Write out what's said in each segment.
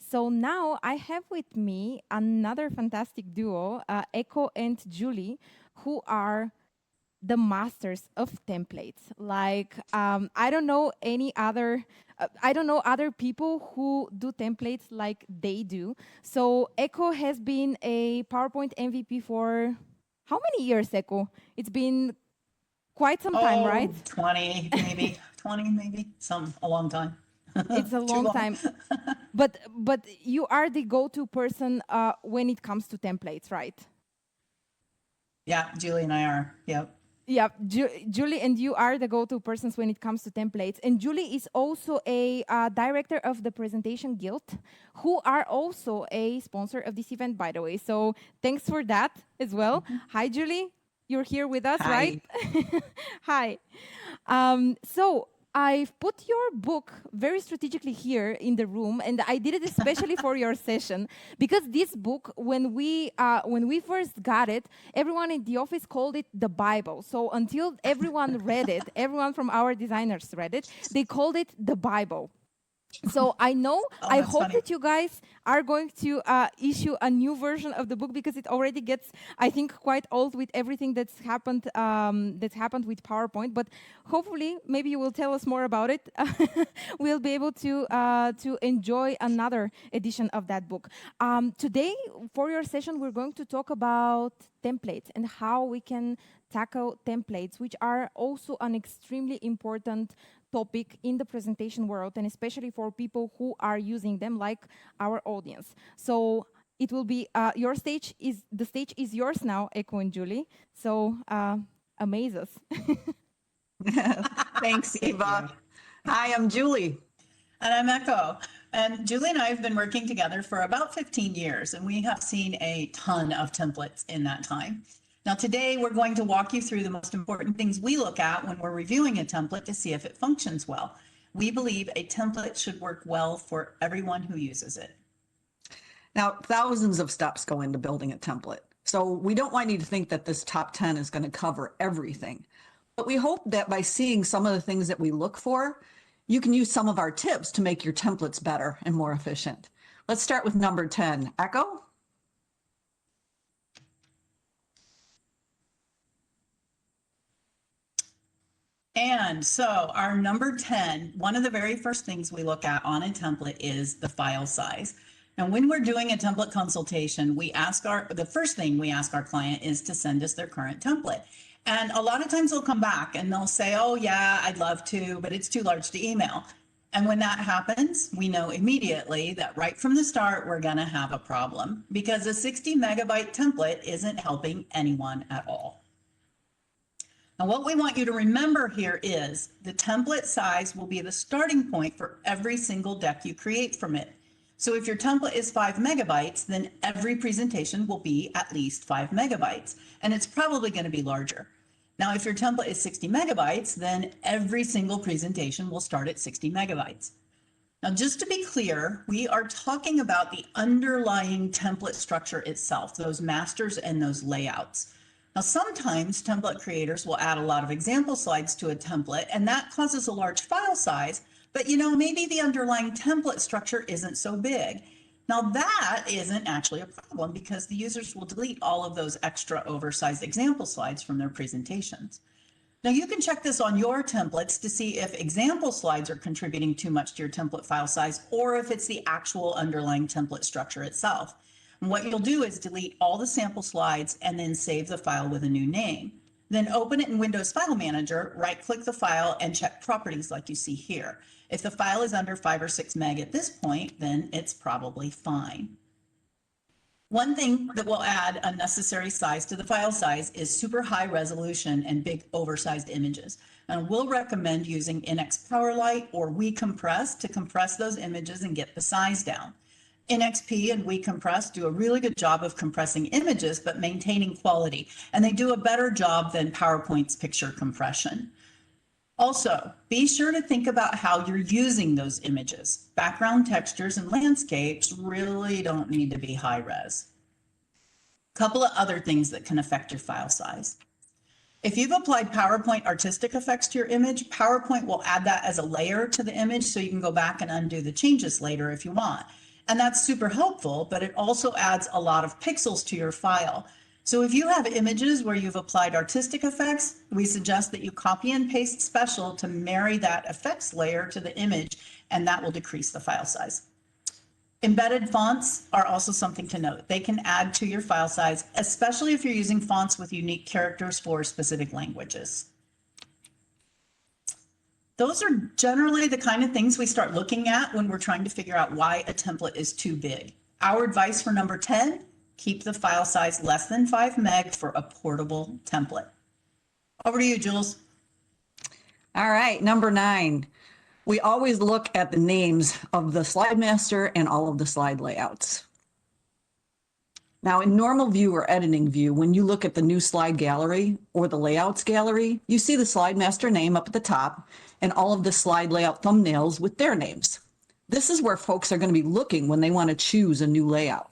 So now I have with me another fantastic duo, Echo and Julie, who are the masters of templates. Like, I don't know any other, I don't know other people who do templates like they do. So Echo has been a PowerPoint MVP for how many years, Echo? It's been quite some time, right? Oh, 20, maybe 20, maybe a long time. It's a Too long long. time. But you are the go-to person when it comes to templates, right? Yeah, Julie and I are. Yep. Yeah, Julie and you are the go-to persons when it comes to templates. And Julie is also a director of the Presentation Guild, who are also a sponsor of this event, by the way. So thanks for that as well. Hi, Julie. You're here with us, right? Hi. Hi. So I've put your book very strategically here in the room, and I did it especially for your session because this book, when we first got it, everyone in the office called it the Bible. So until everyone read it, everyone from our designers read it, they called it the Bible. So I know, Oh, I that's hope funny. that you guys are going to issue a new version of the book because it already gets, I think, quite old with everything that's happened with PowerPoint. But hopefully, maybe you will tell us more about it. We'll be able to enjoy another edition of that book. Today, for your session, we're going to talk about templates and how we can tackle templates, which are also an extremely important topic in the presentation world, and especially for people who are using them, like our audience. So it will be the stage is yours now, Echo and Julie. So amaze us. Thanks, Eva. Hi, I'm Julie. And I'm Echo. And Julie and I have been working together for about 15 years, and we have seen a ton of templates in that time. Now, today we're going to walk you through the most important things we look at when we're reviewing a template to see if it functions well. We believe a template should work well for everyone who uses it. Now, thousands of steps go into building a template. So we don't want you to think that this top 10 is going to cover everything. But we hope that by seeing some of the things that we look for, you can use some of our tips to make your templates better and more efficient. Let's start with number 10. Echo? And so our number 10, one of the very first things we look at on a template is the file size. And when we're doing a template consultation, the first thing we ask our client is to send us their current template. And a lot of times they'll come back and they'll say, oh yeah, I'd love to, but it's too large to email. And when that happens, we know immediately that right from the start, we're going to have a problem because a 60 megabyte template isn't helping anyone at all. Now, what we want you to remember here is the template size will be the starting point for every single deck you create from it. So if your template is 5 megabytes, then every presentation will be at least 5 megabytes, and it's probably going to be larger. Now, if your template is 60 megabytes, then every single presentation will start at 60 megabytes. Now, just to be clear, we are talking about the underlying template structure itself, those masters and those layouts. Now, sometimes template creators will add a lot of example slides to a template, and that causes a large file size, but maybe the underlying template structure isn't so big. Now, that isn't actually a problem because the users will delete all of those extra oversized example slides from their presentations. Now, you can check this on your templates to see if example slides are contributing too much to your template file size or if it's the actual underlying template structure itself. And what you'll do is delete all the sample slides and then save the file with a new name. Then open it in Windows File Manager, right-click the file, and check properties like you see here. If the file is under 5 or 6 meg at this point, then it's probably fine. One thing that will add unnecessary size to the file size is super high resolution and big oversized images. And we'll recommend using NX Powerlight or WeCompress to compress those images and get the size down. NXP and WeCompress do a really good job of compressing images, but maintaining quality. And they do a better job than PowerPoint's picture compression. Also, be sure to think about how you're using those images. Background textures and landscapes really don't need to be high res. A couple of other things that can affect your file size. If you've applied PowerPoint artistic effects to your image, PowerPoint will add that as a layer to the image so you can go back and undo the changes later if you want. And that's super helpful, but it also adds a lot of pixels to your file. So if you have images where you've applied artistic effects, we suggest that you copy and paste special to marry that effects layer to the image, and that will decrease the file size. Embedded fonts are also something to note. They can add to your file size, especially if you're using fonts with unique characters for specific languages. Those are generally the kind of things we start looking at when we're trying to figure out why a template is too big. Our advice for number 10, keep the file size less than 5 meg for a portable template. Over to you, Jules. All right, number 9. We always look at the names of the slide master and all of the slide layouts. Now in normal view or editing view, when you look at the new slide gallery or the layouts gallery, you see the slide master name up at the top and all of the slide layout thumbnails with their names. This is where folks are going to be looking when they want to choose a new layout.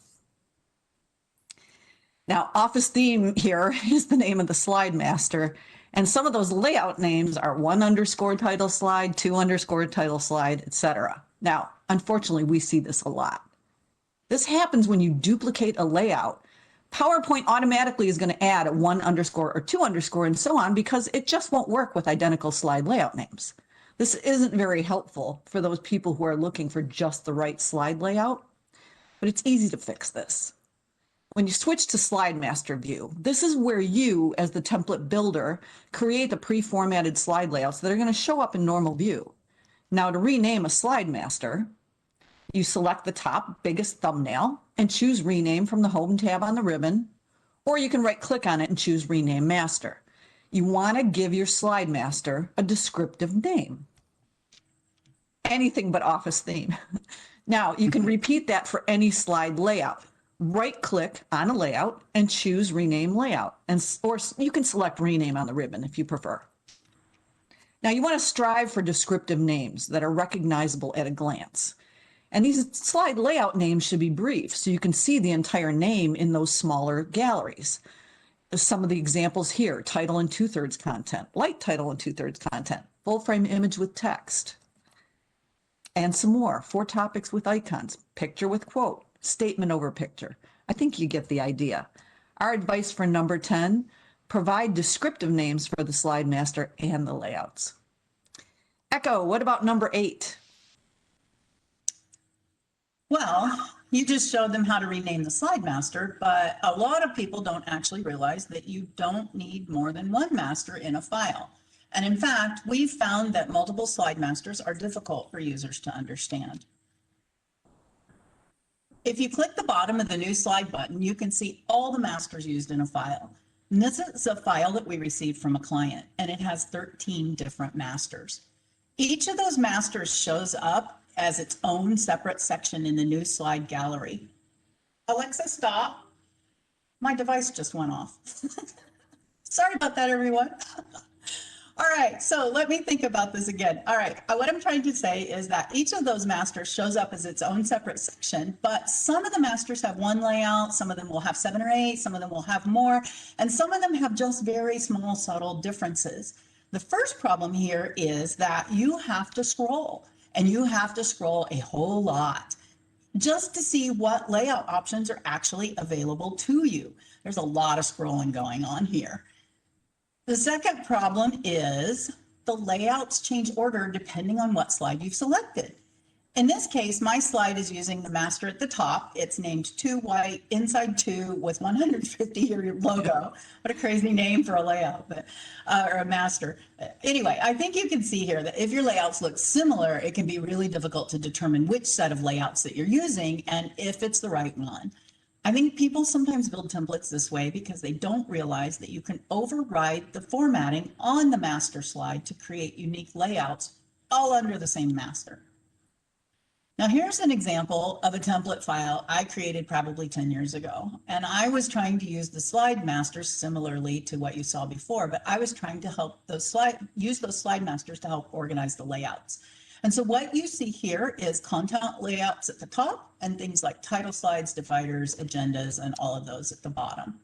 Now, Office Theme here is the name of the slide master, and some of those layout names are 1_ title slide, 2_ title slide, etc. Now, unfortunately, we see this a lot. This happens when you duplicate a layout. PowerPoint automatically is going to add a 1_ or 2_ and so on because it just won't work with identical slide layout names. This isn't very helpful for those people who are looking for just the right slide layout, but it's easy to fix this. When you switch to Slide Master view, this is where you, as the template builder, create the pre-formatted slide layouts that are going to show up in normal view. Now, to rename a Slide Master, you select the top biggest thumbnail and choose Rename from the Home tab on the ribbon, or you can right-click on it and choose Rename Master. You want to give your Slide Master a descriptive name. Anything but Office Theme. Now, you can repeat that for any slide layout. Right-click on a layout and choose Rename Layout, or you can select Rename on the ribbon if you prefer. Now, you want to strive for descriptive names that are recognizable at a glance. And these slide layout names should be brief, so you can see the entire name in those smaller galleries. Some of the examples here: title and 2/3 content, light title and 2/3 content, full frame image with text, and some more: 4 topics with icons, picture with quote, statement over picture. I think you get the idea. Our advice for number 10, provide descriptive names for the slide master and the layouts. Echo, what about number 8? Well, you just showed them how to rename the slide master, but a lot of people don't actually realize that you don't need more than one master in a file. And in fact, we've found that multiple slide masters are difficult for users to understand. If you click the bottom of the new slide button, you can see all the masters used in a file. And this is a file that we received from a client, and it has 13 different masters. Each of those masters shows up as its own separate section in the new slide gallery. Alexa, stop. My device just went off. Sorry about that, everyone. All right, so let me think about this again. All right, what I'm trying to say is that each of those masters shows up as its own separate section, but some of the masters have one layout, some of them will have 7 or 8, some of them will have more, and some of them have just very small, subtle differences. The first problem here is that you have to scroll, and you have to scroll a whole lot just to see what layout options are actually available to you. There's a lot of scrolling going on here. The second problem is the layouts change order depending on what slide you've selected. In this case, my slide is using the master at the top. It's named 2 white, inside 2 with 150 year logo. What a crazy name for a layout, but, or a master. Anyway, I think you can see here that if your layouts look similar, it can be really difficult to determine which set of layouts that you're using and if it's the right one. I think people sometimes build templates this way because they don't realize that you can override the formatting on the master slide to create unique layouts all under the same master. Now here's an example of a template file I created probably 10 years ago, and I was trying to use the slide masters similarly to what you saw before, but I was trying to help use those slide masters to help organize the layouts. And so what you see here is content layouts at the top and things like title slides, dividers, agendas, and all of those at the bottom.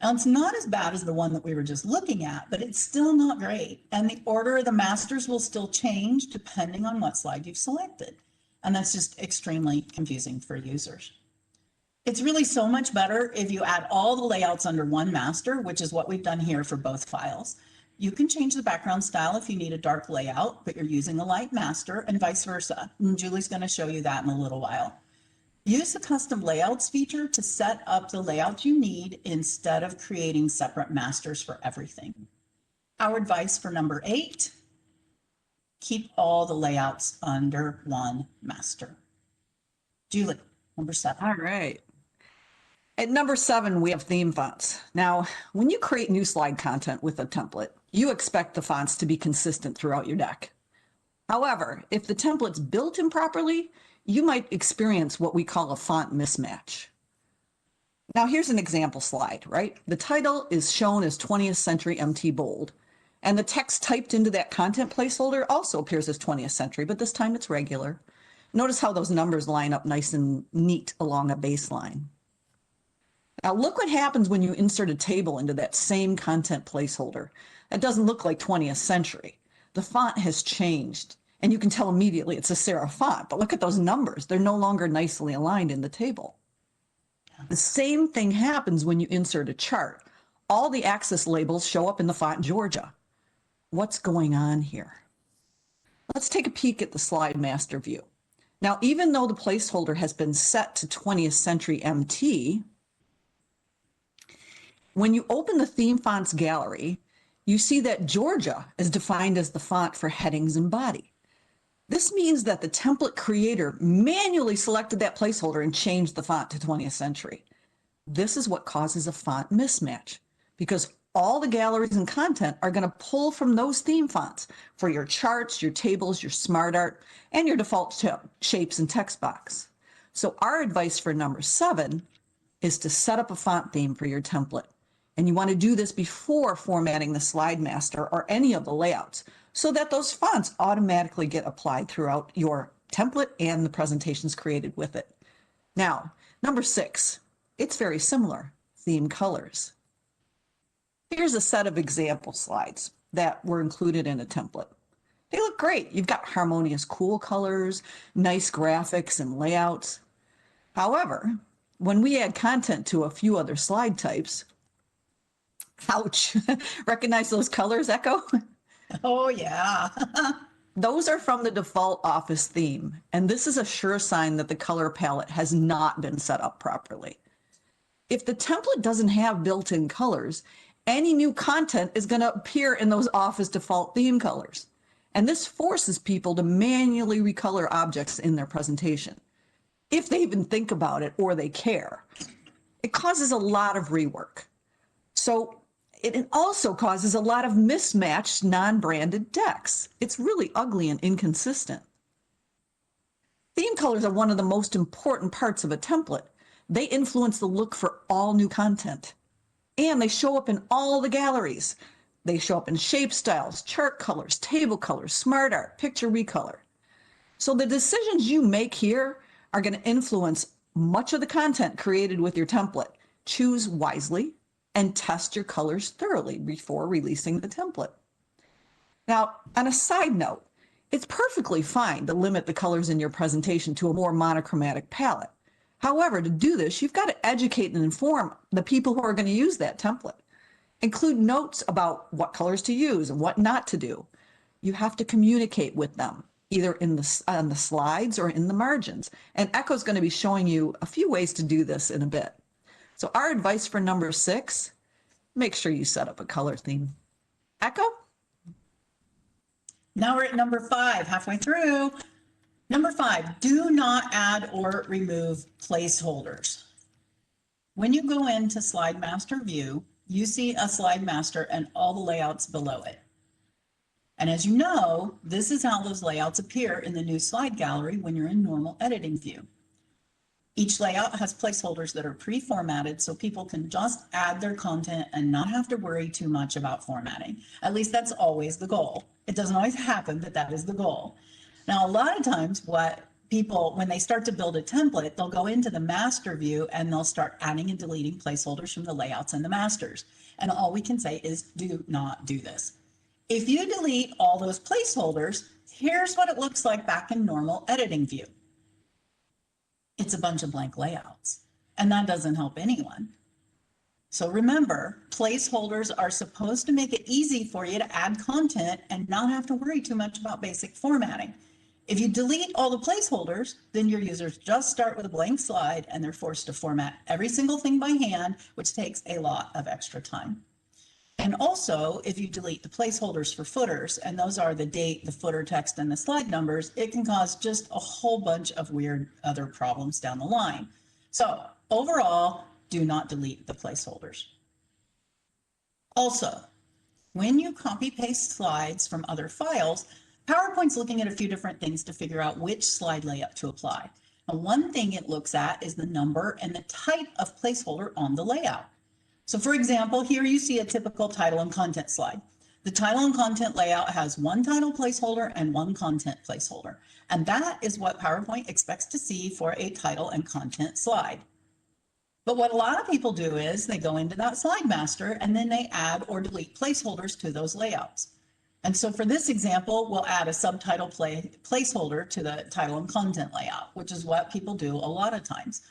Now it's not as bad as the one that we were just looking at, but it's still not great. And the order of the masters will still change depending on what slide you've selected. And that's just extremely confusing for users. It's really so much better if you add all the layouts under one master, which is what we've done here for both files. You can change the background style if you need a dark layout, but you're using a light master, and vice versa. And Julie's going to show you that in a little while. Use the custom layouts feature to set up the layout you need instead of creating separate masters for everything. Our advice for number 8, keep all the layouts under one master. Julie, number 7. All right. At number 7, we have theme fonts. Now, when you create new slide content with a template, you expect the fonts to be consistent throughout your deck. However, if the template's built improperly, you might experience what we call a font mismatch. Now, here's an example slide, right? The title is shown as 20th Century MT Bold, and the text typed into that content placeholder also appears as 20th century, but this time it's regular. Notice how those numbers line up nice and neat along a baseline. Now look what happens when you insert a table into that same content placeholder. That doesn't look like 20th century. The font has changed, and you can tell immediately it's a serif font, but look at those numbers. They're no longer nicely aligned in the table. The same thing happens when you insert a chart. All the axis labels show up in the font Georgia. What's going on here? Let's take a peek at the slide master view. Now, even though the placeholder has been set to 20th century MT, when you open the theme fonts gallery, you see that Georgia is defined as the font for headings and body. This means that the template creator manually selected that placeholder and changed the font to 20th century. This is what causes a font mismatch, because all the galleries and content are going to pull from those theme fonts for your charts, your tables, your smart art, and your default shapes and text box. So our advice for number 7 is to set up a font theme for your template. And you want to do this before formatting the slide master or any of the layouts, so that those fonts automatically get applied throughout your template and the presentations created with it. Now, number 6, it's very similar, theme colors. Here's a set of example slides that were included in a template. They look great. You've got harmonious, cool colors, nice graphics and layouts. However, when we add content to a few other slide types, ouch, recognize those colors, Echo? Oh, yeah. Those are from the default Office theme, and this is a sure sign that the color palette has not been set up properly. If the template doesn't have built-in colors, any new content is going to appear in those Office default theme colors. And this forces people to manually recolor objects in their presentation, if they even think about it or they care. It causes a lot of rework. So it also causes a lot of mismatched non-branded decks. It's really ugly and inconsistent. Theme colors are one of the most important parts of a template. They influence the look for all new content. And they show up in all the galleries. They show up in shape styles, chart colors, table colors, smart art, picture recolor. So the decisions you make here are going to influence much of the content created with your template. Choose wisely and test your colors thoroughly before releasing the template. Now, on a side note, it's perfectly fine to limit the colors in your presentation to a more monochromatic palette. However, to do this, you've got to educate and inform the people who are going to use that template. Include notes about what colors to use and what not to do. You have to communicate with them, either on the slides or in the margins. And Echo's going to be showing you a few ways to do this in a bit. So our advice for number 6, make sure you set up a color theme. Echo? Now we're at number 5, halfway through. Number 5, do not add or remove placeholders. When you go into Slide Master View, you see a Slide Master and all the layouts below it. And as you know, this is how those layouts appear in the new slide gallery when you're in normal editing view. Each layout has placeholders that are pre-formatted so people can just add their content and not have to worry too much about formatting. At least that's always the goal. It doesn't always happen, but that is the goal. Now, a lot of times what people, when they start to build a template, they'll go into the master view and they'll start adding and deleting placeholders from the layouts and the masters. And all we can say is do not do this. If you delete all those placeholders, here's what it looks like back in normal editing view. It's a bunch of blank layouts, and that doesn't help anyone. So remember, placeholders are supposed to make it easy for you to add content and not have to worry too much about basic formatting. If you delete all the placeholders, then your users just start with a blank slide and they're forced to format every single thing by hand, which takes a lot of extra time. And also, if you delete the placeholders for footers, and those are the date, the footer text, and the slide numbers, it can cause just a whole bunch of weird other problems down the line. So overall, do not delete the placeholders. Also, when you copy paste slides from other files, PowerPoint's looking at a few different things to figure out which slide layout to apply. And one thing it looks at is the number and the type of placeholder on the layout. So for example, here you see a typical title and content slide. The title and content layout has one title placeholder and one content placeholder. And that is what PowerPoint expects to see for a title and content slide. But what a lot of people do is they go into that slide master and then they add or delete placeholders to those layouts. And so for this example, we'll add a subtitle placeholder to the title and content layout, which is what people do a lot of times.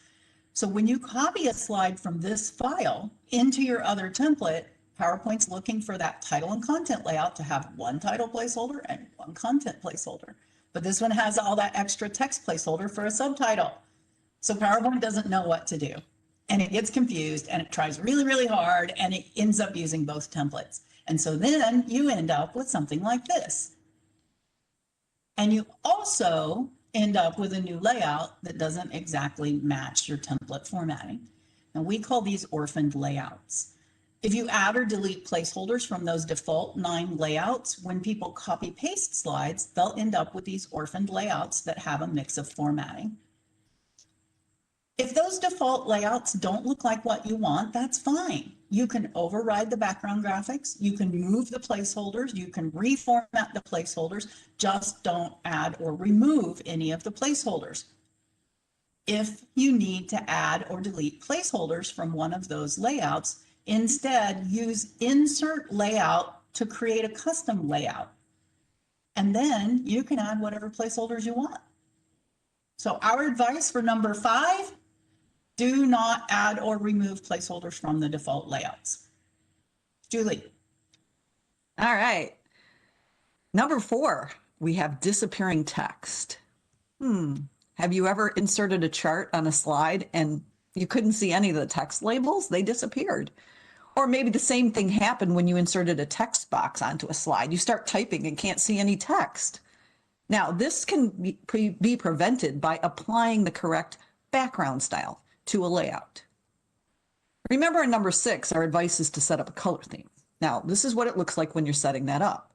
So when you copy a slide from this file into your other template, PowerPoint's looking for that title and content layout to have one title placeholder and one content placeholder. But this one has all that extra text placeholder for a subtitle. So PowerPoint doesn't know what to do. And it gets confused and it tries really, really hard and it ends up using both templates. And so then you end up with something like this. And you also end up with a new layout that doesn't exactly match your template formatting. And we call these orphaned layouts. If you add or delete placeholders from those default 9 layouts, when people copy paste slides, they'll end up with these orphaned layouts that have a mix of formatting. If those default layouts don't look like what you want, that's fine. You can override the background graphics, you can move the placeholders, you can reformat the placeholders, just don't add or remove any of the placeholders. If you need to add or delete placeholders from one of those layouts, instead use Insert Layout to create a custom layout. And then you can add whatever placeholders you want. So our advice for number 5, do not add or remove placeholders from the default layouts. Julie. All right. Number 4, we have disappearing text. Have you ever inserted a chart on a slide and you couldn't see any of the text labels? They disappeared. Or maybe the same thing happened when you inserted a text box onto a slide. You start typing and can't see any text. Now, this can be prevented by applying the correct background style to a layout. Remember in number 6, our advice is to set up a color theme. Now, this is what it looks like when you're setting that up.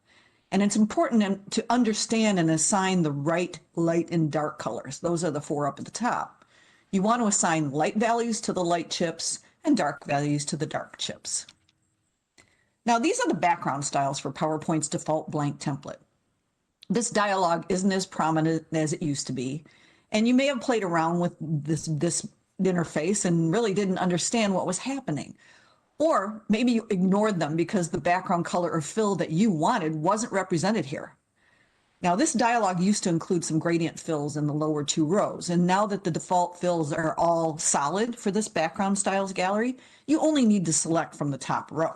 And it's important to understand and assign the right light and dark colors. Those are the 4 up at the top. You want to assign light values to the light chips and dark values to the dark chips. Now, these are the background styles for PowerPoint's default blank template. This dialog isn't as prominent as it used to be, and you may have played around with this interface and really didn't understand what was happening. Or maybe you ignored them because the background color or fill that you wanted wasn't represented here. Now, this dialog used to include some gradient fills in the lower 2 rows, and now that the default fills are all solid for this background styles gallery, you only need to select from the top row.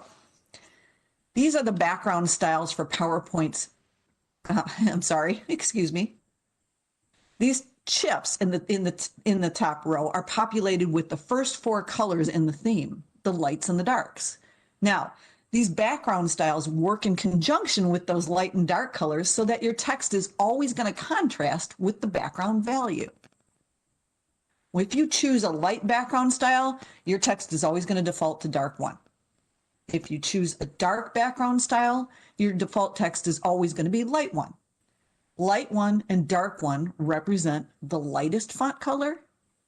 These are the background styles for PowerPoint's These chips in the top row are populated with the first 4 colors in the theme, the lights and the darks. Now, these background styles work in conjunction with those light and dark colors so that your text is always going to contrast with the background value. If you choose a light background style, your text is always going to default to dark 1. If you choose a dark background style, your default text is always going to be light 1. Light 1 and dark 1 represent the lightest font color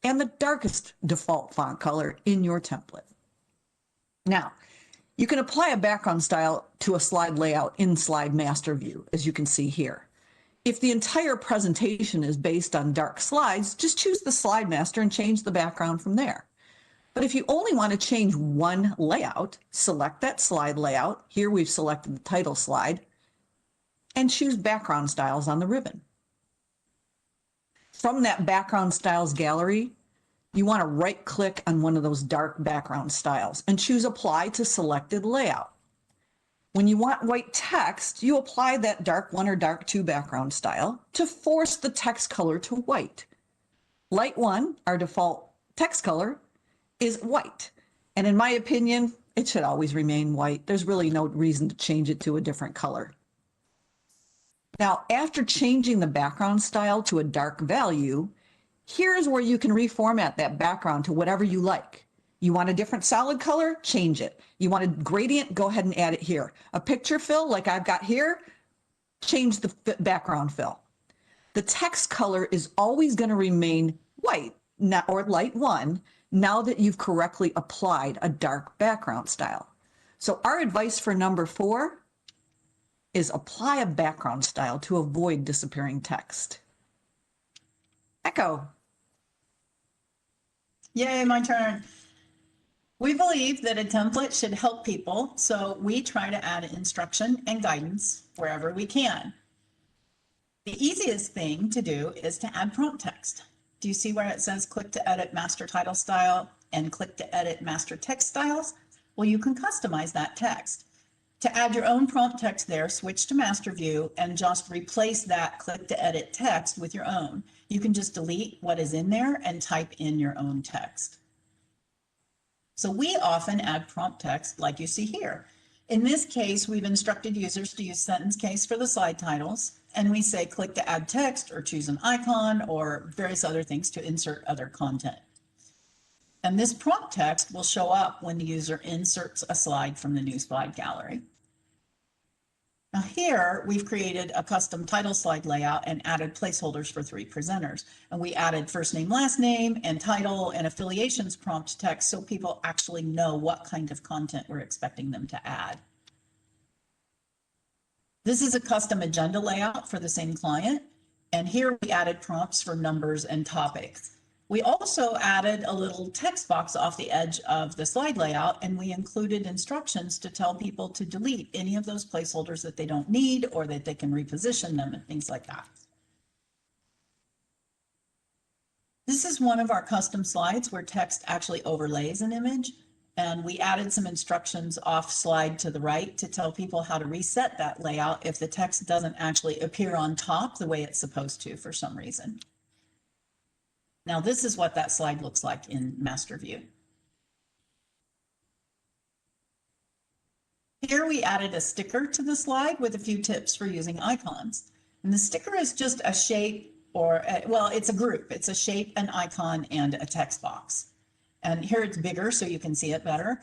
and the darkest default font color in your template. Now, you can apply a background style to a slide layout in Slide Master View, as you can see here. If the entire presentation is based on dark slides, just choose the Slide Master and change the background from there. But if you only want to change one layout, select that slide layout. Here we've selected the title slide, and choose background styles on the ribbon. From that background styles gallery, you want to right click on one of those dark background styles and choose apply to selected layout. When you want white text, you apply that dark 1 or dark 2 background style to force the text color to white. Light 1, our default text color, is white. And in my opinion, it should always remain white. There's really no reason to change it to a different color. Now, after changing the background style to a dark value, here's where you can reformat that background to whatever you like. You want a different solid color? Change it. You want a gradient? Go ahead and add it here. A picture fill like I've got here? Change the background fill. The text color is always going to remain white or light 1 now that you've correctly applied a dark background style. So our advice for number 4 is apply a background style to avoid disappearing text. Echo. Yay, my turn. We believe that a template should help people, so we try to add instruction and guidance wherever we can. The easiest thing to do is to add prompt text. Do you see where it says click to edit master title style and click to edit master text styles? Well, you can customize that text. To add your own prompt text there, switch to master view and just replace that click to edit text with your own. You can just delete what is in there and type in your own text. So we often add prompt text like you see here. In this case, we've instructed users to use sentence case for the slide titles, and we say click to add text or choose an icon or various other things to insert other content. And this prompt text will show up when the user inserts a slide from the new slide gallery. Now here, we've created a custom title slide layout and added placeholders for 3 presenters. And we added first name, last name, and title and affiliations prompt text so people actually know what kind of content we're expecting them to add. This is a custom agenda layout for the same client. And here we added prompts for numbers and topics. We also added a little text box off the edge of the slide layout, and we included instructions to tell people to delete any of those placeholders that they don't need or that they can reposition them and things like that. This is one of our custom slides where text actually overlays an image, and we added some instructions off slide to the right to tell people how to reset that layout if the text doesn't actually appear on top the way it's supposed to for some reason. Now this is what that slide looks like in master view. Here we added a sticker to the slide with a few tips for using icons. And the sticker is just a shape or, well, it's a group. It's a shape, an icon, and a text box. And here it's bigger so you can see it better.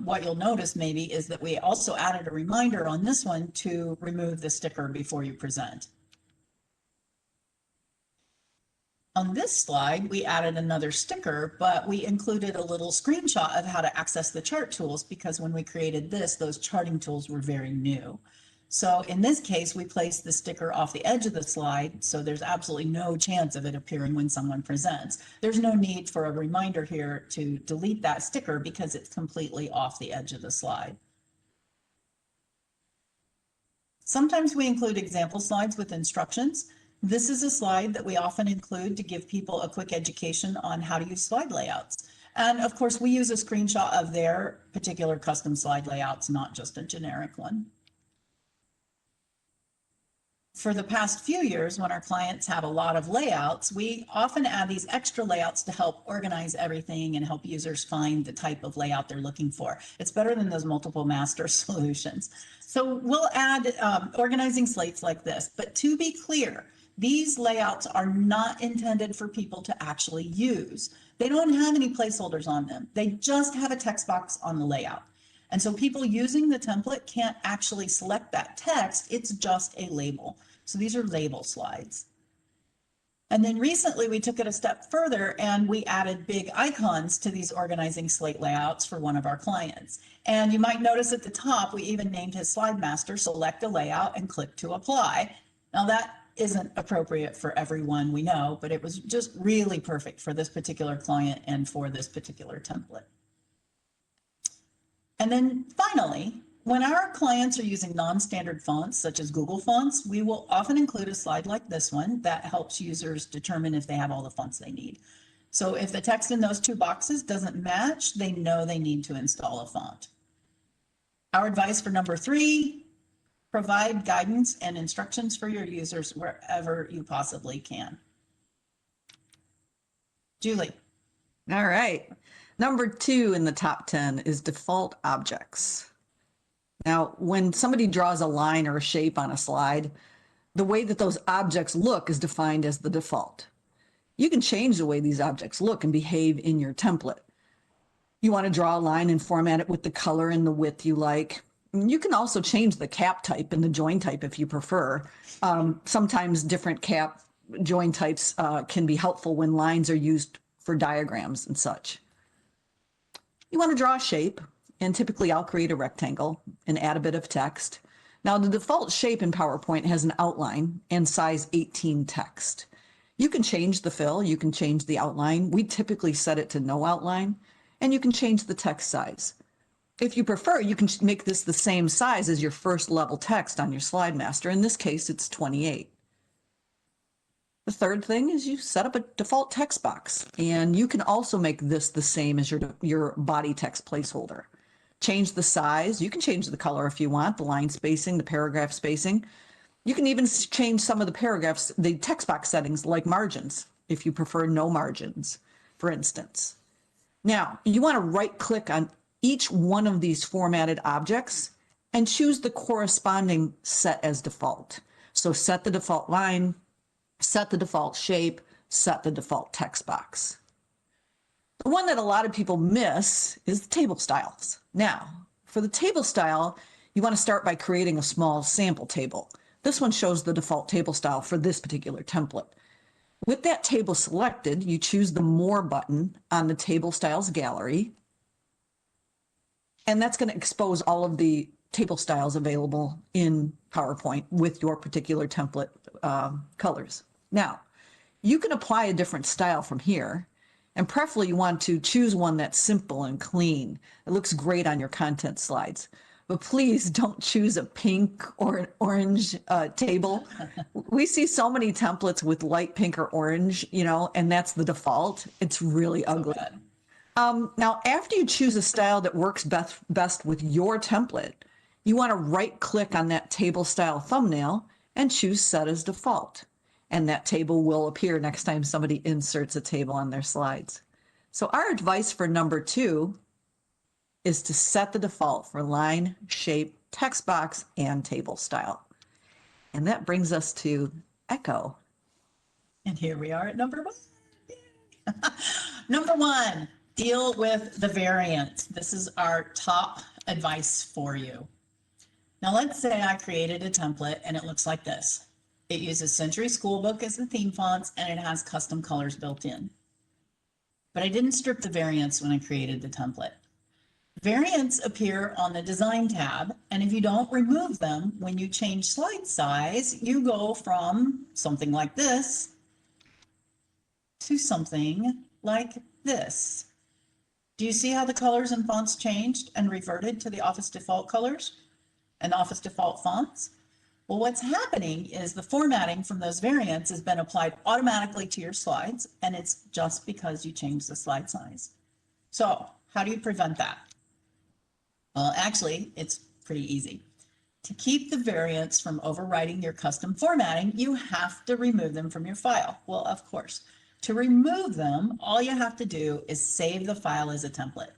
What you'll notice maybe is that we also added a reminder on this one to remove the sticker before you present. On this slide, we added another sticker, but we included a little screenshot of how to access the chart tools because when we created this, those charting tools were very new. So in this case, we placed the sticker off the edge of the slide, so there's absolutely no chance of it appearing when someone presents. There's no need for a reminder here to delete that sticker because it's completely off the edge of the slide. Sometimes we include example slides with instructions. This is a slide that we often include to give people a quick education on how to use slide layouts. And of course, we use a screenshot of their particular custom slide layouts, not just a generic one. For the past few years, when our clients have a lot of layouts, we often add these extra layouts to help organize everything and help users find the type of layout they're looking for. It's better than those multiple master solutions. So we'll add organizing slates like this, but to be clear, these layouts are not intended for people to actually use. They don't have any placeholders on them. They just have a text box on the layout. And so people using the template can't actually select that text. It's just a label. So these are label slides. And then recently we took it a step further and we added big icons to these organizing slate layouts for one of our clients. And you might notice at the top, we even named his slide master, select a layout and click to apply. Now that isn't appropriate for everyone, we know, but it was just really perfect for this particular client and for this particular template. And then finally, when our clients are using non-standard fonts, such as Google fonts, we will often include a slide like this one that helps users determine if they have all the fonts they need. So if the text in those two boxes doesn't match, they know they need to install a font. Our advice for number 3, provide guidance and instructions for your users wherever you possibly can. Julie. All right. Number 2 in the top 10 is default objects. Now, when somebody draws a line or a shape on a slide, the way that those objects look is defined as the default. You can change the way these objects look and behave in your template. You want to draw a line and format it with the color and the width you like. You can also change the cap type and the join type if you prefer. Sometimes different cap join types can be helpful when lines are used for diagrams and such. You want to draw a shape, and typically I'll create a rectangle and add a bit of text. Now, the default shape in PowerPoint has an outline and size 18 text. You can change the fill, you can change the outline. We typically set it to no outline, and you can change the text size. If you prefer, you can make this the same size as your first level text on your slide master. In this case, it's 28. The third thing is you set up a default text box, and you can also make this the same as your body text placeholder. Change the size. You can change the color if you want, the line spacing, the paragraph spacing. You can even change some of the paragraphs, the text box settings like margins, if you prefer no margins, for instance. Now, you want to right click on each one of these formatted objects and choose the corresponding set as default. So set the default line, set the default shape, set the default text box. The one that a lot of people miss is the table styles. Now, for the table style, you want to start by creating a small sample table. This one shows the default table style for this particular template. With that table selected, you choose the More button on the Table Styles gallery, and that's going to expose all of the table styles available in PowerPoint with your particular template colors. Now, you can apply a different style from here, and preferably you want to choose one that's simple and clean. It looks great on your content slides. But please don't choose a pink or an orange table. We see so many templates with light pink or orange, and that's the default. It's really ugly. Now, after you choose a style that works best with your template, you want to right click on that table style thumbnail and choose Set as Default. And that table will appear next time somebody inserts a table on their slides. So our advice for number 2 is to set the default for line, shape, text box, and table style. And that brings us to Echo. And here we are at number 1. Number 1, deal with the variants. This is our top advice for you. Now let's say I created a template and it looks like this. It uses Century Schoolbook as the theme fonts and it has custom colors built in. But I didn't strip the variants when I created the template. Variants appear on the Design tab, and if you don't remove them when you change slide size, you go from something like this to something like this. Do you see how the colors and fonts changed and reverted to the Office default colors and Office default fonts? Well, what's happening is the formatting from those variants has been applied automatically to your slides, and it's just because you changed the slide size. So how do you prevent that? Well, actually, it's pretty easy. To keep the variants from overriding your custom formatting, you have to remove them from your file. Well, of course, to remove them, all you have to do is save the file as a template.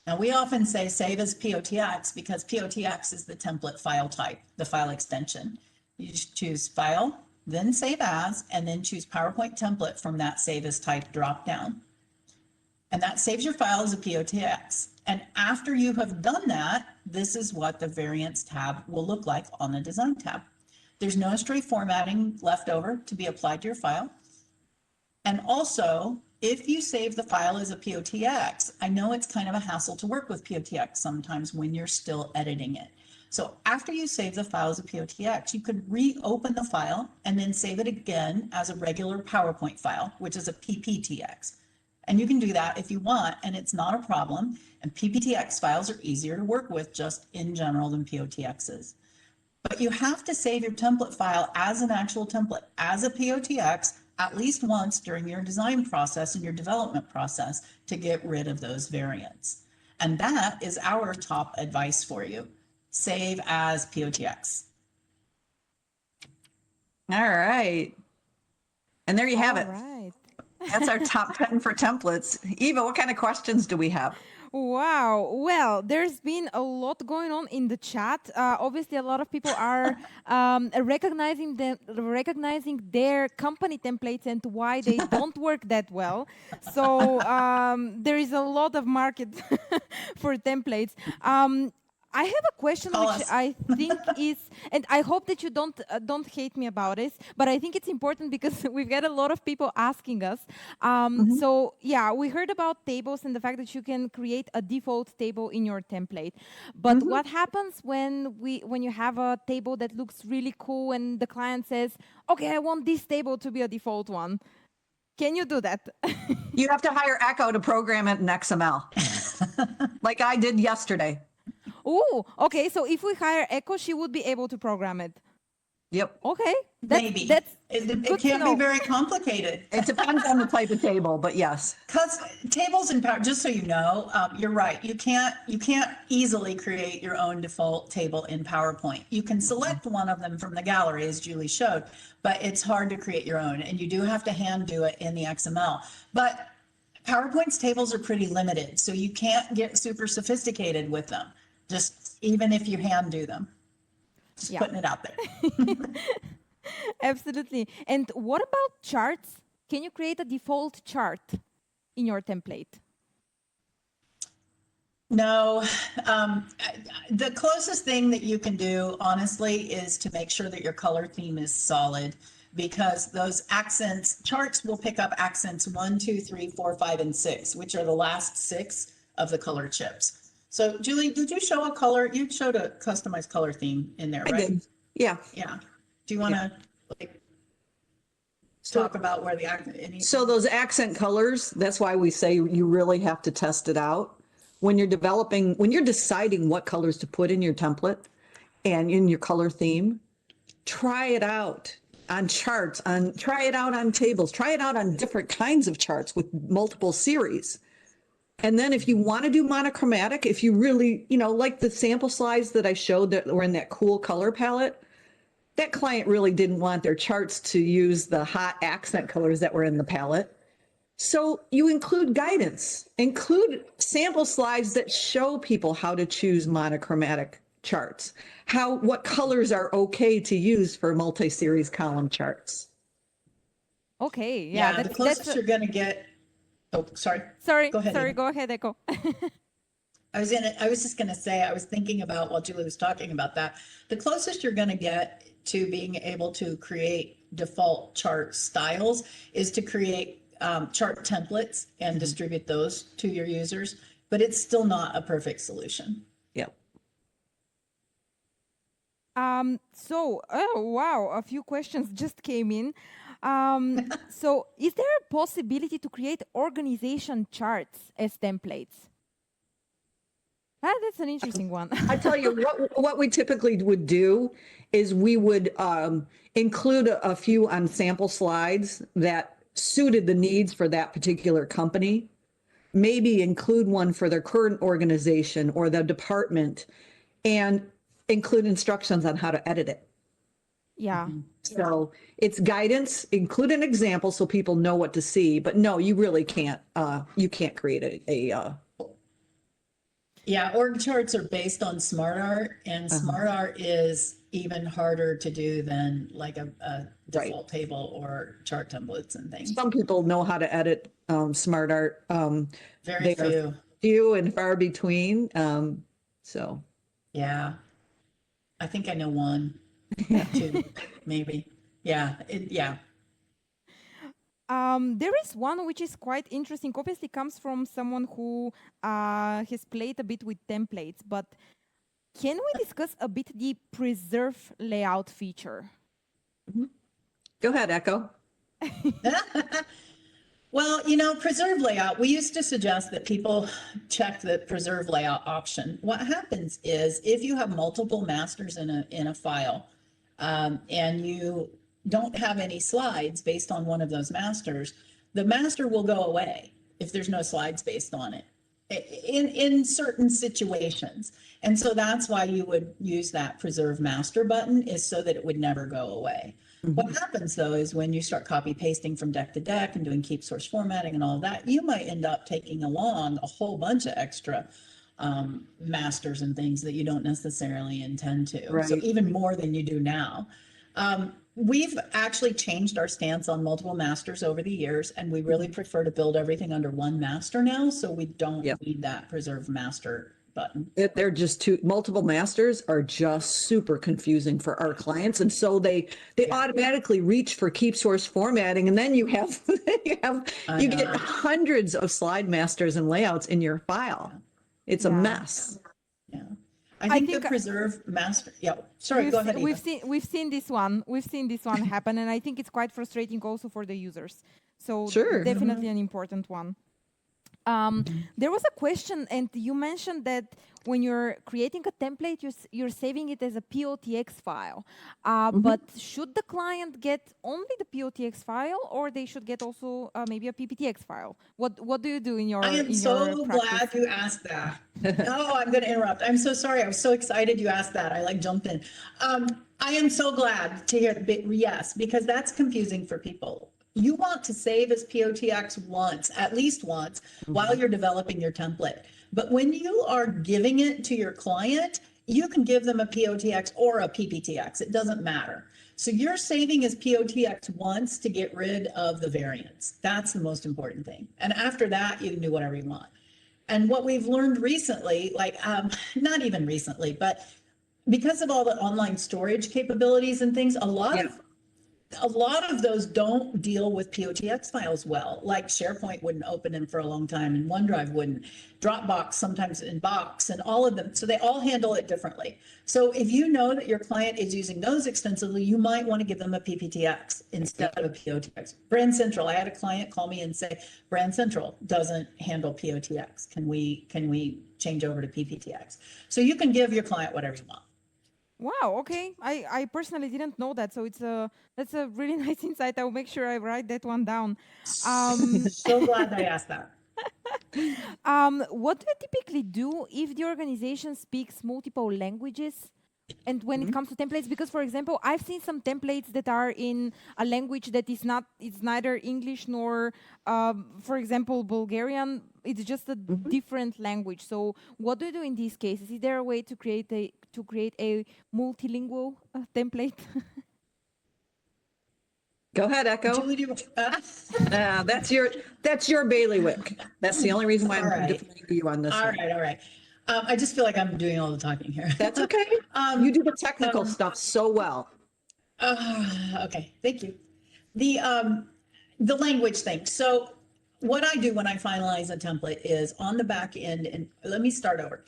Now, we often say save as POTX because POTX is the template file type, the file extension. You just choose File, then Save As, and then choose PowerPoint Template from that Save as Type dropdown. And that saves your file as a POTX. And after you have done that, this is what the Variants tab will look like on the Design tab. There's no stray formatting left over to be applied to your file. And also, if you save the file as a POTX, I know it's kind of a hassle to work with POTX sometimes when you're still editing it. So after you save the file as a POTX, you could reopen the file and then save it again as a regular PowerPoint file, which is a PPTX. And you can do that if you want, and it's not a problem. And PPTX files are easier to work with just in general than POTXs. But you have to save your template file as an actual template, as a POTX, at least once during your design process and your development process to get rid of those variants. And that is our top advice for you. Save as POTX. All right. And there you have it. Right. That's our top 10 for templates. Eva, what kind of questions do we have? Wow. Well, there's been a lot going on in the chat. Obviously, a lot of people are recognizing their company templates and why they don't work that well. So there is a lot of market for templates. I have a question Call which us. I think is, and I hope that you don't hate me about this, but I think it's important because we've got a lot of people asking us. So yeah, we heard about tables and the fact that you can create a default table in your template. But what happens when you have a table that looks really cool and the client says, "Okay, I want this table to be a default one." Can you do that? You have to hire Echo to program it in XML, like I did yesterday. Oh, okay. So if we hire Echo, she would be able to program it. Yep. Okay. Maybe. That's It good to can't know. be very complicated. It depends on the type of table, but yes. Because tables in Power, just so you know, you're right. You can't easily create your own default table in PowerPoint. You can select one of them from the gallery, as Julie showed, but it's hard to create your own, and you do have to hand do it in the XML. But PowerPoint's tables are pretty limited, so you can't get super sophisticated with them. Just even if you hand do them, just Yeah. putting it out there. Absolutely. And what about charts? Can you create a default chart in your template? No, the closest thing that you can do, honestly, is to make sure that your color theme is solid, because those accents, charts will pick up accents 1, 2, 3, 4, 5, and 6, which are the last 6 of the color chips. So Julie, did you show a color? You showed a customized color theme in there, I right? did. Yeah. Yeah. Do you want to talk about where the So those accent colors, that's why we say you really have to test it out. When you're deciding what colors to put in your template and in your color theme, try it out on charts, try it out on tables, try it out on different kinds of charts with multiple series. And then if you want to do monochromatic, if you really, like the sample slides that I showed that were in that cool color palette, that client really didn't want their charts to use the hot accent colors that were in the palette. So you include guidance, include sample slides that show people how to choose monochromatic charts, what colors are okay to use for multi-series column charts. Okay. Yeah. the closest you're going to get. Oh, sorry. Sorry. Go ahead. Sorry. Eva. Go ahead, Echo. I was just going to say, I was thinking about while Julie was talking about that, the closest you're going to get to being able to create default chart styles is to create chart templates and distribute those to your users, but it's still not a perfect solution. Yep. Oh wow, a few questions just came in. So is there a possibility to create organization charts as templates? That's an interesting one. I tell you what we typically would do is we would include a few on sample slides that suited the needs for that particular company. Maybe include one for their current organization or the department, and include instructions on how to edit it. Yeah. So it's guidance, include an example so people know what to see, but no, you really can't, you can't create a Yeah, org charts are based on SmartArt, and SmartArt is even harder to do than like a default table or chart templates and things. Some people know how to edit SmartArt. Very few. Few and far between. So Yeah, I think I know one, two, maybe. Yeah, yeah. There is one which is quite interesting. Obviously, comes from someone who has played a bit with templates. But can we discuss a bit the preserve layout feature? go ahead, Echo. Well, preserve layout, we used to suggest that people check the preserve layout option. What happens is if you have multiple masters in a file, and you don't have any slides based on one of those masters, the master will go away if there's no slides based on it in certain situations. And so that's why you would use that preserve master button, is so that it would never go away. What happens though is when you start copy pasting from deck to deck and doing keep source formatting and all that, you might end up taking along a whole bunch of extra masters and things that you don't necessarily intend to. So Right. even more than you do now. We've actually changed our stance on multiple masters over the years, and we really prefer to build everything under one master now, so we don't Yep. need that preserve master button. They're just too, multiple masters are just super confusing for our clients. And so they automatically reach for keep source formatting. And then you have, you get know. hundreds of slide masters and layouts in your file. It's a Yeah. mess. Yeah. I think think the preserve master, yeah, sorry, go ahead. We've Eva. seen this one. We've seen this one happen, and I think it's quite frustrating also for the users. So Sure. definitely an important one. There was a question, and you mentioned that when you're creating a template, you're saving it as a POTX file. But should the client get only the POTX file, or they should get also maybe a PPTX file? What do you do in your I am so glad you asked that. Oh, I'm going to interrupt. I'm so sorry. I was so excited you asked that. I like jumped in. I am so glad to hear yes, because that's confusing for people. You want to save as POTX once, at least once, while you're developing your template. But when you are giving it to your client, you can give them a POTX or a PPTX. It doesn't matter. So you're saving as POTX once to get rid of the variants. That's the most important thing. And after that, you can do whatever you want. And what we've learned recently, like not even recently, but because of all the online storage capabilities and things, a lot of those don't deal with POTX files well. Like SharePoint wouldn't open them for a long time, and OneDrive wouldn't. Dropbox sometimes in Box, and all of them. So they all handle it differently. So if you know that your client is using those extensively, you might want to give them a PPTX instead of a POTX. Brand Central. I had a client call me and say, Brand Central doesn't handle POTX. Can we change over to PPTX? So you can give your client whatever you want. Wow. Okay. I personally didn't know that, so that's a really nice insight. I'll make sure I write that one down. So glad I asked that. What do you typically do if the organization speaks multiple languages? And when it comes to templates, because for example, I've seen some templates that are in a language that is not, it's neither English nor, for example, Bulgarian. It's just a different language. So what do you do in these cases? Is there a way to create a multilingual template? Go ahead, Echo. Julie, do you, That's your bailiwick. That's the only reason why I'm All right. deferring to you on this all one. right, all right. I just feel like I'm doing all the talking here. That's okay. You do the technical stuff so well. Okay, thank you. The language thing. So what I do when I finalize a template is on the back end, and let me start over.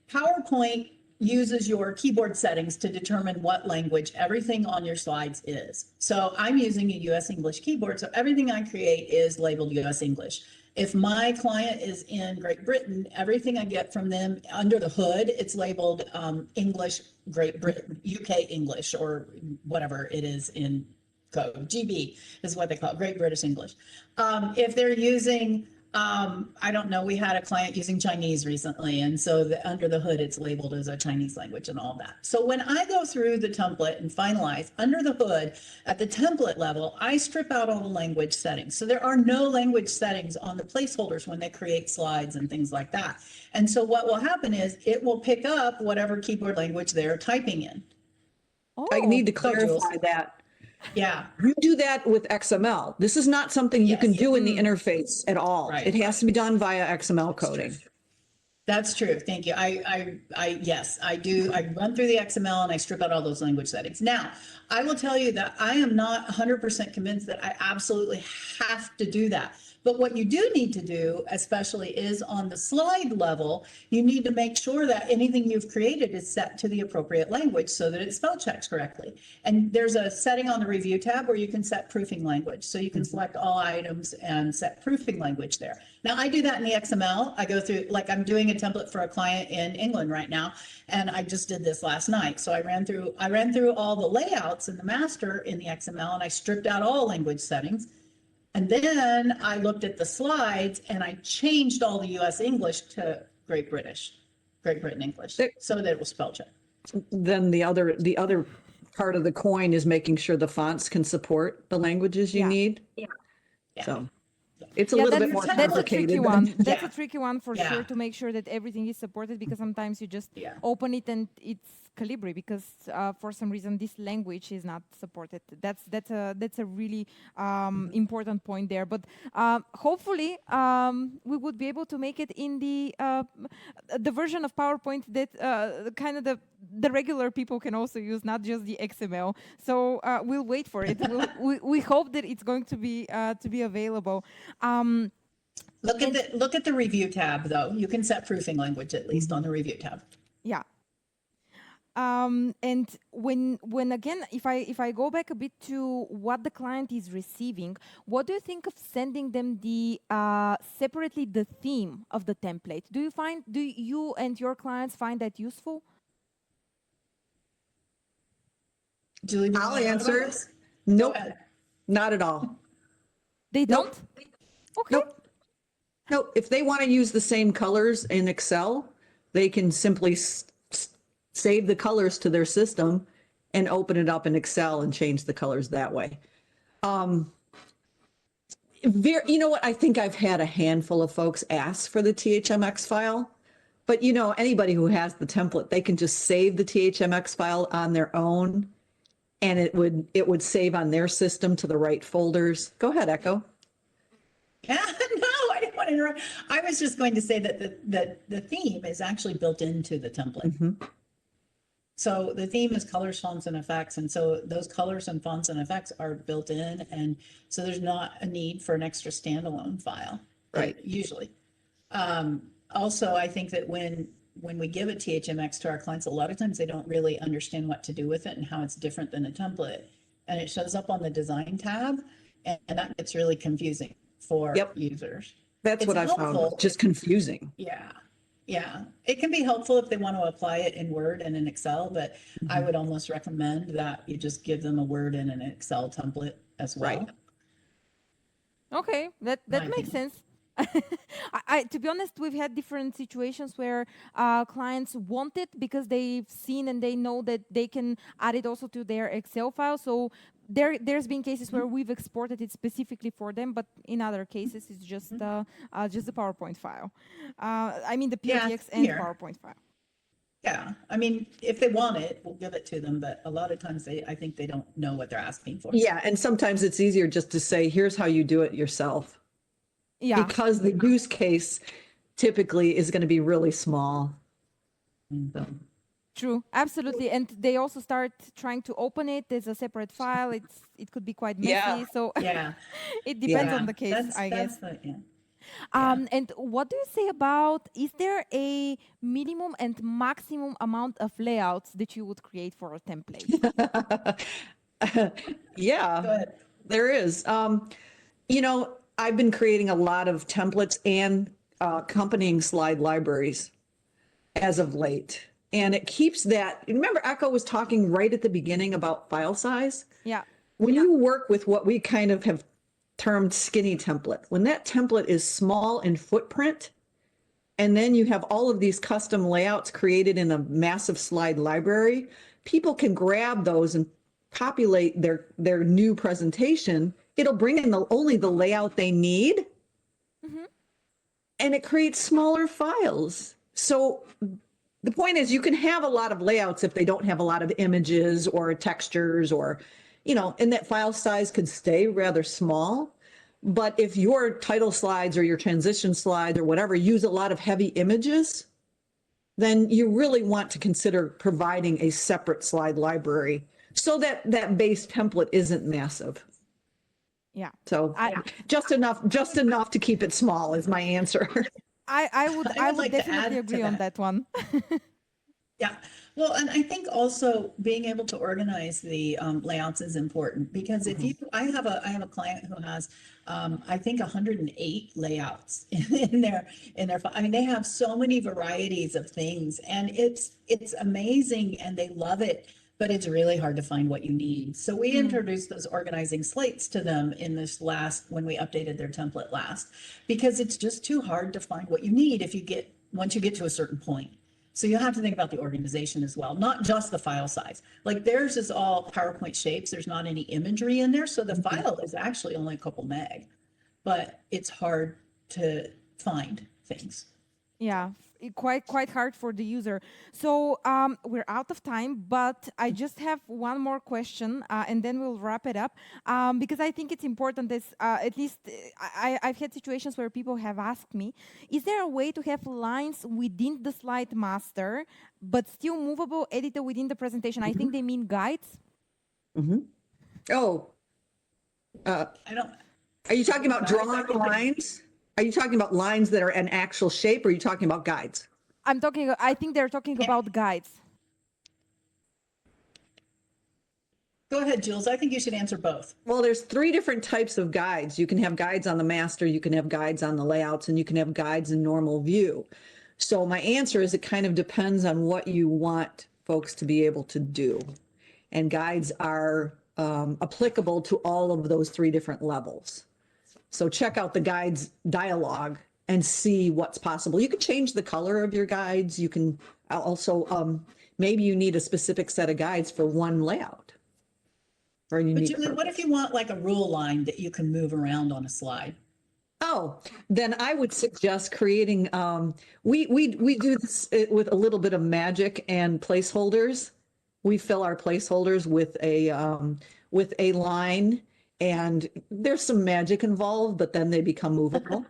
PowerPoint uses your keyboard settings to determine what language everything on your slides is. So I'm using a US English keyboard, so everything I create is labeled US English. If my client is in Great Britain, everything I get from them under the hood, it's labeled English Great Britain, UK English, or whatever it is in code. GB is what they call it, Great British English. If they're using, I don't know, we had a client using Chinese recently, and so under the hood, it's labeled as a Chinese language and all that. So when I go through the template and finalize under the hood at the template level, I strip out all the language settings. So there are no language settings on the placeholders when they create slides and things like that. And so what will happen is it will pick up whatever keyboard language they're typing in. I need to Go, Jules. clarify that. Yeah. You do that with XML. This is not something you can do in the interface at all. Right. It has to be done via XML coding. That's true. Thank you. Yes, I do. I run through the XML and I strip out all those language settings. Now, I will tell you that I am not 100% convinced that I absolutely have to do that. But what you do need to do, especially is on the slide level, you need to make sure that anything you've created is set to the appropriate language so that it spell checks correctly. And there's a setting on the review tab where you can set proofing language. So you can select all items and set proofing language there. Now I do that in the XML. I go through, like I'm doing a template for a client in England right now, and I just did this last night. So I ran through all the layouts in the master in the XML, and I stripped out all language settings. And then I looked at the slides and I changed all the US English to Great Britain English, so that it will spell check. Then the other part of the coin is making sure the fonts can support the languages you need. Yeah. So it's a little bit more complicated. That's a tricky one for sure, to make sure that everything is supported, because sometimes you just open it and it's Calibri because for some reason this language is not supported. That's a really important point there. But hopefully we would be able to make it in the version of PowerPoint that kind of the regular people can also use, not just the XML. So we'll wait for it. We hope that it's going to be available. Look at the review tab though. You can set proofing language at least on the review tab. Yeah. And when again, if I go back a bit to what the client is receiving, what do you think of sending them the separately the theme of the template? Do you and your clients find that useful? Julie, I'll answer. Nope, not at all. They don't? Nope. Okay. Nope. If they want to use the same colors in Excel, they can simply save the colors to their system and open it up in Excel and change the colors that way. You know what? I think I've had a handful of folks ask for the THMX file, but you know, anybody who has the template, they can just save the THMX file on their own, and it would save on their system to the right folders. Go ahead, Echo. Yeah, no, I didn't want to interrupt. I was just going to say that the theme is actually built into the template. Mm-hmm. So the theme is colors, fonts, and effects. And so those colors and fonts and effects are built in. And so there's not a need for an extra standalone file, Right. Usually. Also, I think that when we give a THMX to our clients, a lot of times they don't really understand what to do with it and how it's different than a template. And it shows up on the design tab, and that gets really confusing for users. That's what I found, just confusing. Yeah, it can be helpful if they want to apply it in Word and in Excel, but I would almost recommend that you just give them a Word and an Excel template as well. Right. Okay, that makes sense. To be honest, we've had different situations where clients want it because they've seen and they know that they can add it also to their Excel file. So there's been cases where we've exported it specifically for them, but in other cases it's just the PowerPoint file. I mean the PDX and PowerPoint file. Yeah, I mean, if they want it, we'll give it to them, but a lot of times I think they don't know what they're asking for. Yeah, and sometimes it's easier just to say, here's how you do it yourself. Yeah. Because the use case typically is going to be really small. So. True, absolutely, and they also start trying to open it as a separate file. It could be quite messy, so it depends on the case, I guess. And what do you say about, is there a minimum and maximum amount of layouts that you would create for a template? Yeah, there is. You know, I've been creating a lot of templates and accompanying slide libraries as of late. And it keeps that, remember Echo was talking right at the beginning about file size? Yeah. When you work with what we kind of have termed skinny template, when that template is small in footprint, and then you have all of these custom layouts created in a massive slide library, people can grab those and populate their new presentation. It'll bring in only the layout they need, and it creates smaller files. So the point is, you can have a lot of layouts if they don't have a lot of images or textures or, you know, and that file size could stay rather small. But if your title slides or your transition slides or whatever use a lot of heavy images, then you really want to consider providing a separate slide library so that that base template isn't massive. Yeah. So just enough to keep it small is my answer. I would like to definitely add to agree on that one. Yeah. Well, and I think also being able to organize the layouts is important because if you, I have a client who has, I think 108 layouts I mean, they have so many varieties of things and it's amazing and they love it, but it's really hard to find what you need. So we introduced those organizing slates to them in this when we updated their template last, because it's just too hard to find what you need once you get to a certain point. So you have to think about the organization as well, not just the file size. Like theirs is all PowerPoint shapes. There's not any imagery in there. So the file is actually only a couple meg, but it's hard to find things. Yeah, quite hard for the user. So we're out of time, but I just have one more question, and then we'll wrap it up. Because I think it's important. This at least I've had situations where people have asked me, is there a way to have lines within the slide master, but still movable editor within the presentation? I think they mean guides. Oh, I don't. are you talking about drawn lines? Are you talking about lines that are an actual shape, or are you talking about guides? I think they're talking about guides. Go ahead, Jules. I think you should answer both. Well, there's 3 different types of guides. You can have guides on the master, you can have guides on the layouts, and you can have guides in normal view. So my answer is it kind of depends on what you want folks to be able to do. And guides are applicable to all of those 3 different levels. So check out the guides dialogue and see what's possible. You can change the color of your guides. You can also, maybe you need a specific set of guides for one layout. But Julie, what if you want like a rule line that you can move around on a slide? Oh, then I would suggest creating, we do this with a little bit of magic and placeholders. We fill our placeholders with a line, and there's some magic involved, but then they become movable.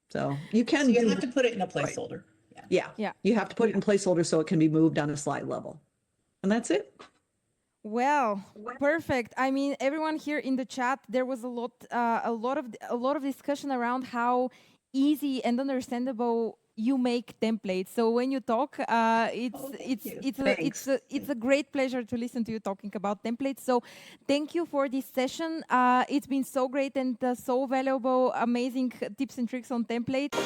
So you can. So you have to put it in a placeholder. Yeah. You have to put it in placeholder so it can be moved on a slide level, and that's it. Well, perfect. I mean, everyone here in the chat, there was a lot of discussion around how easy and understandable you make templates. So when you talk, it's a great pleasure to listen to you talking about templates. So thank you for this session. It's been so great and so valuable, amazing tips and tricks on templates.